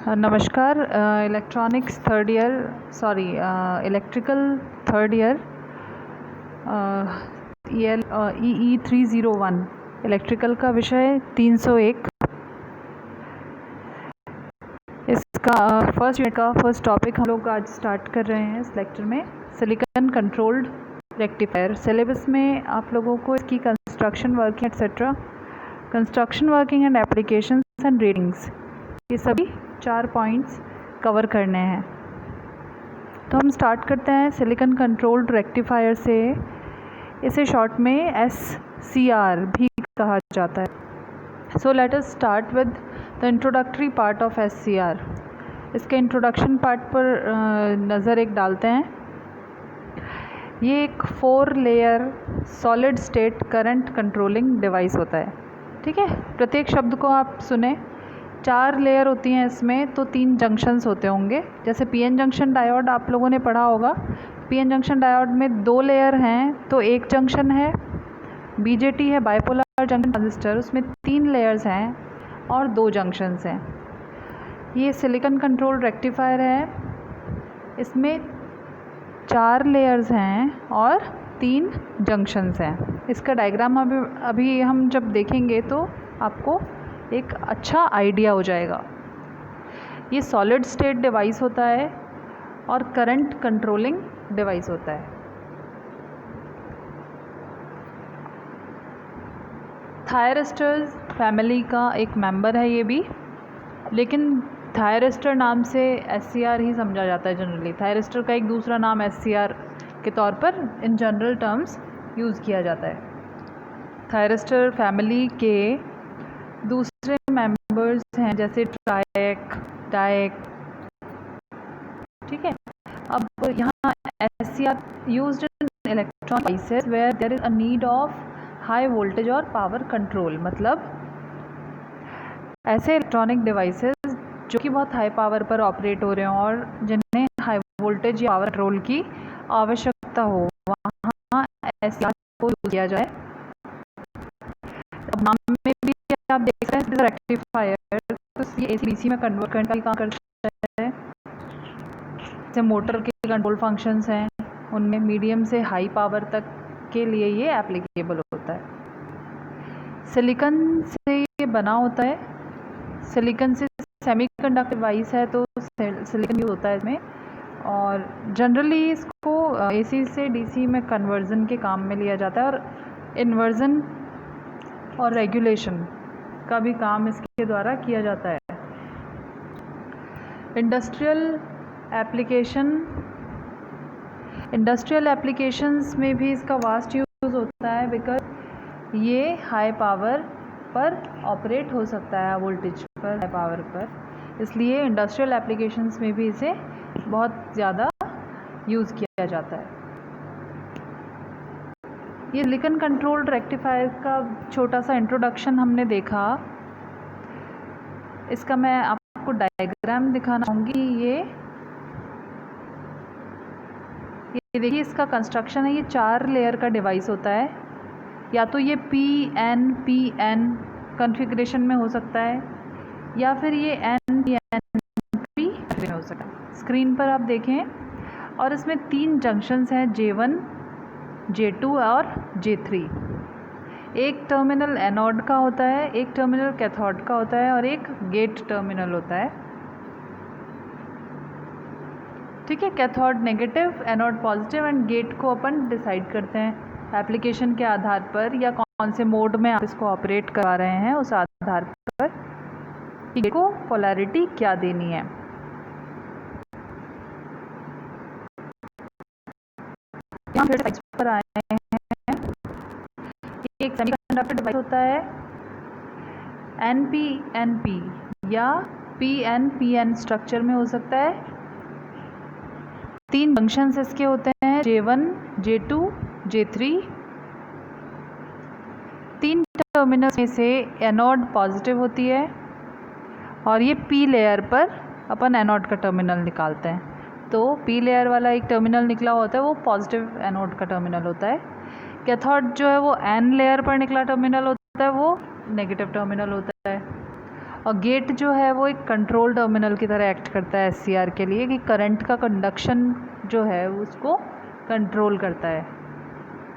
नमस्कार। Electronics third year electrical third year E 301 electrical का विषय 301। इसका फर्स्ट टॉपिक हम लोग आज स्टार्ट कर रहे हैं इस लेक्चर में, सिलिकॉन कंट्रोल्ड रेक्टिफायर। सिलेबस में आप लोगों को इसकी construction working etcetera, construction working and applications and ratings, ये सभी 4 पॉइंट्स कवर करने हैं। तो हम स्टार्ट करते हैं सिलिकॉन कंट्रोल्ड रेक्टिफायर से। इसे शॉर्ट में SCR भी कहा जाता है। So let us start with the introductory part of SCR। इसके इंट्रोडक्शन पार्ट पर नज़र एक डालते हैं। ये एक 4 layer solid state current controlling device होता है। ठीक है, प्रत्येक शब्द को आप सुने। 4 लेयर होती हैं इसमें, तो 3 जंक्शंस होते होंगे। जैसे PN जंक्शन डायोड आप लोगों ने पढ़ा होगा। PN जंक्शन डायोड में 2 लेयर हैं, तो एक जंक्शन है। BJT है बाइपोलर जंक्शन ट्रांजिस्टर, उसमें 3 लेयर्स हैं और 2 जंक्शंस हैं। ये सिलिकॉन कंट्रोल रेक्टिफायर है, इसमें 4 लेयर्स हैं और 3 जंक्शंस हैं। इसका डायग्राम अभी हम जब देखेंगे तो आपको एक अच्छा आइडिया हो जाएगा। ये सॉलिड स्टेट डिवाइस होता है और करंट कंट्रोलिंग डिवाइस होता है। थायरिस्टर्स फैमिली का एक मेंबर है ये भी, लेकिन थायरिस्टर नाम से SCR ही समझा जाता है जनरली। थायरिस्टर का एक दूसरा नाम SCR के तौर पर इन जनरल टर्म्स यूज़ किया जाता है। थायरिस्टर फैमिली के दूसरे मेंबर्स हैं जैसे ट्राइक, डाइक। ठीक है, अब यहाँ SCR used in electronic devices where there is a need of high voltage और पावर कंट्रोल। मतलब ऐसे इलेक्ट्रॉनिक डिवाइसेस जो कि बहुत हाई पावर पर ऑपरेट हो रहे हों और जिन्हें हाई वोल्टेज या पावर कंट्रोल की आवश्यकता हो, वहाँ SCR को यूज़ किया जाए। अब नाम में भी आप देख रहे हैं रेक्टिफायर, तो ये AC-DC में कन्वर्ट करने का काम करता है। जैसे मोटर के कंट्रोल फंक्शंस हैं, उनमें मीडियम से हाई पावर तक के लिए ये एप्लीकेबल होता है। सिलिकॉन से ये बना होता है। सिलिकॉन से सेमीकंडक्टर डिवाइस है, तो सिलिकॉन यूज होता है इसमें। और जनरली इसको AC से DC में कन्वर्जन के काम में लिया जाता है, और इन्वर्जन और रेगुलेशन का भी काम इसके द्वारा किया जाता है। इंडस्ट्रियल एप्लीकेशंस में भी इसका वास्ट यूज़ होता है, बिकॉज ये हाई पावर पर ऑपरेट हो सकता है, वोल्टेज पर, हाई पावर पर। इसलिए इंडस्ट्रियल एप्लीकेशंस में भी इसे बहुत ज़्यादा यूज़ किया जाता है। ये सिलिकॉन कंट्रोल्ड रेक्टिफायर का छोटा सा इंट्रोडक्शन हमने देखा। इसका मैं आपको डायग्राम दिखाना चाहूँगी। ये देखिए, इसका कंस्ट्रक्शन है। ये 4 लेयर का डिवाइस होता है। या तो ये PN कॉन्फ़िगरेशन में हो सकता है, या फिर ये NPNP में हो सकता है। स्क्रीन पर आप देखें, और इसमें 3 जंक्शंस हैं, J1, J2 और J3। एक टर्मिनल एनोड का होता है, एक टर्मिनल कैथोड का होता है, और एक गेट टर्मिनल होता है। ठीक है, cathode negative, anode positive, and gate को अपन डिसाइड करते हैं एप्लीकेशन के आधार पर, या कौन से मोड में आप इसको ऑपरेट करा रहे हैं उस आधार पर कि गेट को पोलैरिटी क्या देनी है। यहाँ फिर साइड पर आए हैं। एक सेमीकंडक्टर डिवाइस होता है NPNP या PNPN स्ट्रक्चर में हो सकता है। 3 जंक्शंस इसके होते हैं, J1, J2, J3। 3 टर्मिनल्स में से एनोड पॉजिटिव होती है, और ये P लेयर पर अपन एनोड का टर्मिनल निकालते हैं। तो P लेयर वाला एक टर्मिनल निकला होता है, वो पॉजिटिव एनोड का टर्मिनल होता है। कैथोड जो है वो N लेयर पर निकला टर्मिनल होता है, वो नेगेटिव टर्मिनल होता है। और गेट जो है वो एक कंट्रोल टर्मिनल की तरह एक्ट करता है SCR के लिए, कि करंट का कंडक्शन जो है उसको कंट्रोल करता है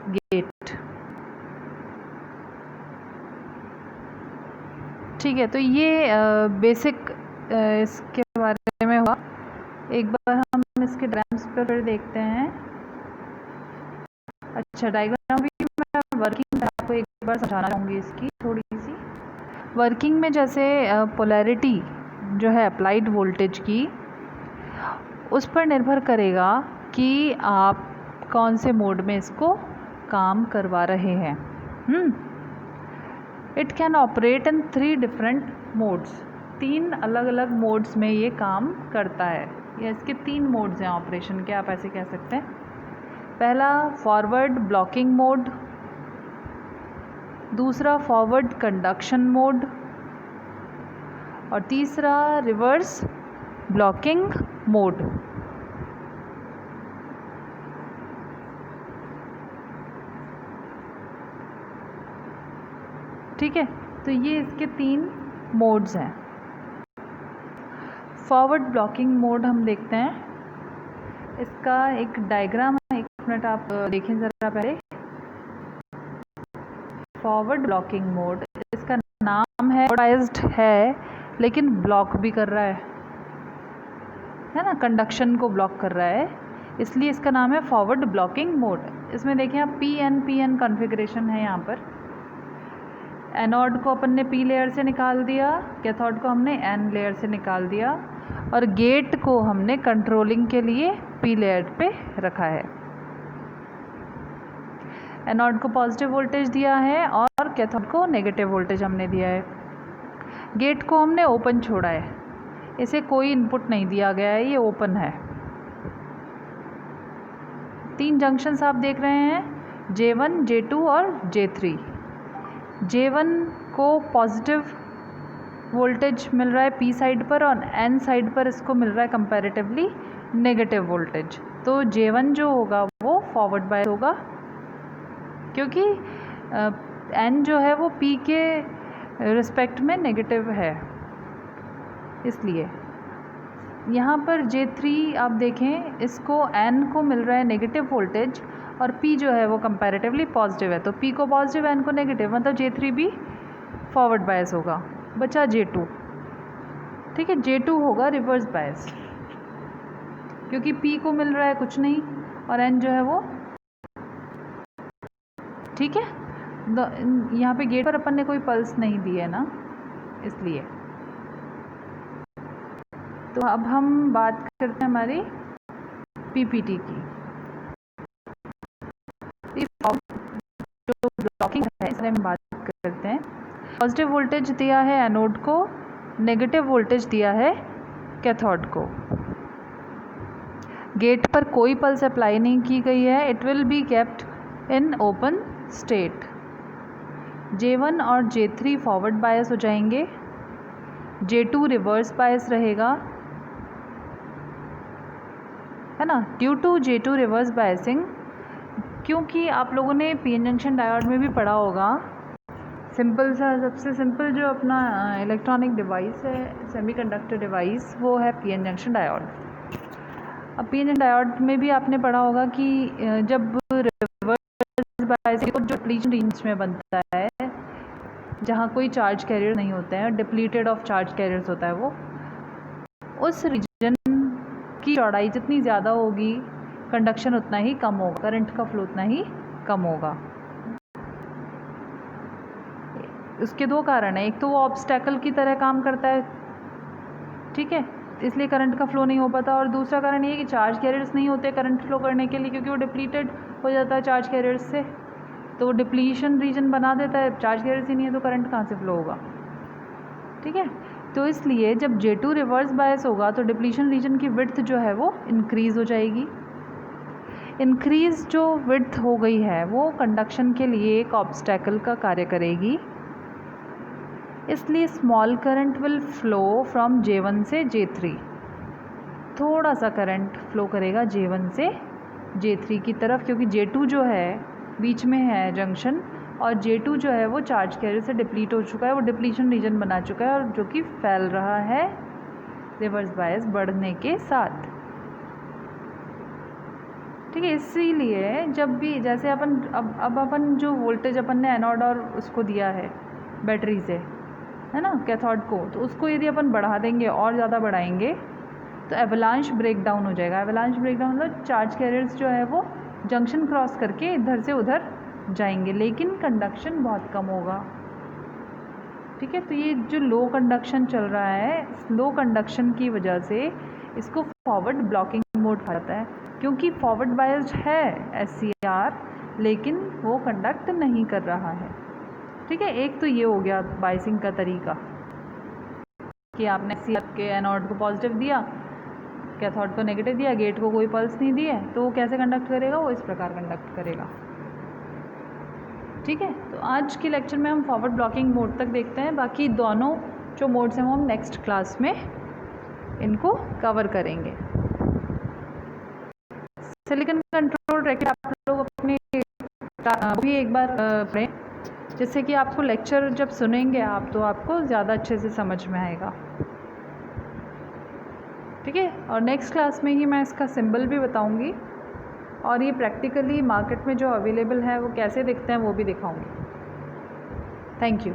गेट। ठीक है, तो ये बेसिक इसके बारे में हुआ। एक बार हम इसके डायग्राम्स पर देखते हैं। अच्छा, डायग्राम भी मैं वर्किंग में आपको एक बार समझाना चाहूँगी इसकी थोड़ी सी। वर्किंग में जैसे पोलैरिटी जो है अप्लाइड वोल्टेज की, उस पर निर्भर करेगा कि आप कौन से मोड में इसको काम करवा रहे हैं। It can operate in 3 different modes. 3 अलग अलग मोड्स में ये काम करता है। या इसके 3 मोड्स हैं ऑपरेशन के, आप ऐसे कह सकते हैं। पहला फॉरवर्ड ब्लॉकिंग मोड, दूसरा फॉरवर्ड कंडक्शन मोड और तीसरा रिवर्स ब्लॉकिंग मोड। ठीक है, तो ये इसके 3 मोड्स हैं। फॉरवर्ड ब्लॉकिंग मोड हम देखते हैं। इसका एक डायग्राम है, 1 मिनट आप देखें ज़रा पहले। फॉरवर्ड ब्लॉकिंग मोड, इसका नाम है, बायस्ड है लेकिन ब्लॉक भी कर रहा है ना, कंडक्शन को ब्लॉक कर रहा है, इसलिए इसका नाम है फॉरवर्ड ब्लॉकिंग मोड। इसमें देखें आप PN कॉन्फ़िगरेशन है यहाँ पर। एनोड को अपन ने P लेयर से निकाल दिया, कैथोड को हमने N लेयर से निकाल दिया और गेट को हमने कंट्रोलिंग के लिए P लेयर पे रखा है। एनोड को पॉजिटिव वोल्टेज दिया है और कैथोड को नेगेटिव वोल्टेज हमने दिया है। गेट को हमने ओपन छोड़ा है, इसे कोई इनपुट नहीं दिया गया है, ये ओपन है। 3 जंक्शंस आप देख रहे हैं, J1, J2 और J3। J1 को पॉजिटिव वोल्टेज मिल रहा है P साइड पर और N साइड पर इसको मिल रहा है कंपैरेटिवली नेगेटिव वोल्टेज। तो J1 जो होगा वो फॉरवर्ड बायस होगा, क्योंकि N जो है वो P के रिस्पेक्ट में नेगेटिव है। इसलिए यहाँ पर J3 आप देखें, इसको N को मिल रहा है नेगेटिव वोल्टेज और P जो है वो कंपैरेटिवली पॉजिटिव है। तो P को पॉजिटिव, N को नेगेटिव, मतलब J3 भी फॉरवर्ड बायस होगा। बचा J2। ठीक है, J2 होगा रिवर्स बायस, क्योंकि P को मिल रहा है कुछ नहीं और N जो है वो, ठीक है, यहाँ पे गेट पर अपन ने कोई पल्स नहीं दी है ना, इसलिए। तो अब हम बात करते हैं हमारी PPT की। जो ब्लॉकिंग है इसमें हम बात करते हैं। पॉजिटिव वोल्टेज दिया है एनोड को, नेगेटिव वोल्टेज दिया है कैथोड को। गेट पर कोई पल्स अप्लाई नहीं की गई है, it will be kept in open state. J1 और J3 फॉरवर्ड बायस हो जाएंगे, J2 रिवर्स बायस रहेगा, है ना। Due to J2 reverse biasing, क्योंकि आप लोगों ने PN जंक्शन डायोड में भी पढ़ा होगा, सिंपल सा, सबसे सिंपल जो अपना इलेक्ट्रॉनिक डिवाइस है, सेमीकंडक्टर डिवाइस, वो है PN जंक्शन डायोड। अब PN जंक्शन डायोड में भी आपने पढ़ा होगा कि जब रिवर्स बायसिंग जो डिप्लीशन रीजन में बनता है, जहाँ कोई चार्ज कैरियर नहीं होते हैं, डिप्लीटेड ऑफ चार्ज कैरियर्स होता है वो, उस रीजन की चौड़ाई जितनी ज़्यादा होगी, कंडक्शन उतना ही कम होगा, करंट का फ्लो उतना ही कम होगा। उसके 2 कारण हैं, एक तो वो ऑब्स्टैकल की तरह काम करता है, ठीक है, इसलिए करंट का फ्लो नहीं हो पाता, और दूसरा कारण ये कि चार्ज कैरियर्स नहीं होते करंट फ्लो करने के लिए, क्योंकि वो डिप्लीटेड हो जाता है चार्ज कैरियर्स से, तो वो डिप्लीशन रीजन बना देता है। चार्ज कैरियर्स ही नहीं है तो करंट कहाँ से फ्लो होगा, ठीक है। तो इसलिए जब J2 रिवर्स बायस होगा तो डिप्लीशन रीजन की विड्थ जो है वो इंक्रीज़ हो जाएगी। इंक्रीज़ जो विड्थ हो गई है वो कंडक्शन के लिए एक ऑब्स्टैकल का कार्य करेगी, इसलिए small current will flow from J1 से J3। थोड़ा सा करंट फ्लो करेगा J1 से J3 की तरफ, क्योंकि J2 जो है बीच में है जंक्शन, और J2 जो है वो चार्ज कैरियर से डिप्लीट हो चुका है, वो डिप्लीशन रीजन बना चुका है और जो कि फैल रहा है रिवर्स बायस बढ़ने के साथ। ठीक है, इसीलिए जब भी जैसे अब अपन जो वोल्टेज अपन ने एनोड और उसको दिया है बैटरी से, है ना, कैथोड को, तो उसको यदि अपन बढ़ा देंगे और ज़्यादा बढ़ाएंगे तो एवलांच ब्रेकडाउन हो जाएगा। एवलांच ब्रेकडाउन मतलब चार्ज कैरियर्स जो है वो जंक्शन क्रॉस करके इधर से उधर जाएंगे, लेकिन कंडक्शन बहुत कम होगा। ठीक है, तो ये जो लो कंडक्शन चल रहा है, लो कंडक्शन की वजह से इसको फॉरवर्ड ब्लॉकिंग मोड कहा जाता है, क्योंकि फॉरवर्ड बायस्ड है SCR लेकिन वो कंडक्ट नहीं कर रहा है। ठीक है, एक तो ये हो गया बायसिंग का तरीका कि आपने SCR के एनोड को पॉजिटिव दिया, कैथोड को नेगेटिव दिया, गेट को कोई पल्स नहीं दी है, तो वो कैसे कंडक्ट करेगा, वो इस प्रकार कंडक्ट करेगा। ठीक है, तो आज के लेक्चर में हम फॉरवर्ड ब्लॉकिंग मोड तक देखते हैं, बाकी दोनों जो मोड्स हैं वो हम नेक्स्ट क्लास में इनको कवर करेंगे। सिलिकॉन कंट्रोल रेक्टिफायर आप लोग अपने भी एक बार पढ़ें, जिससे कि आपको लेक्चर जब सुनेंगे आप तो आपको ज़्यादा अच्छे से समझ में आएगा। ठीक है, और नेक्स्ट क्लास में ही मैं इसका सिंबल भी बताऊंगी और ये प्रैक्टिकली मार्केट में जो अवेलेबल है वो कैसे दिखते हैं वो भी दिखाऊंगी। Thank you.